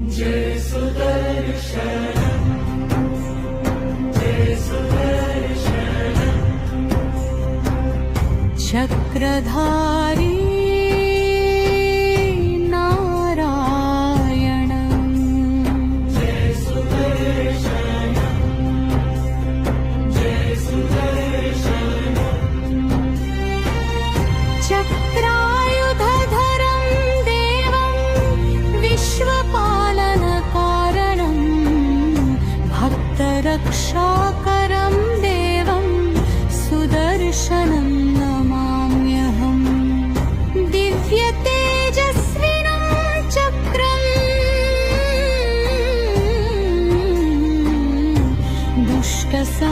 जय सुदर्शन जय सुदर्शन चक्रधारी चक्रायुधधरं देवं विश्वपालनकारणं भक्तरक्षाकरं देवं सुदर्शनं नमाम्यहम् दिव्यतेजस्विनं चक्रं दुष्टसा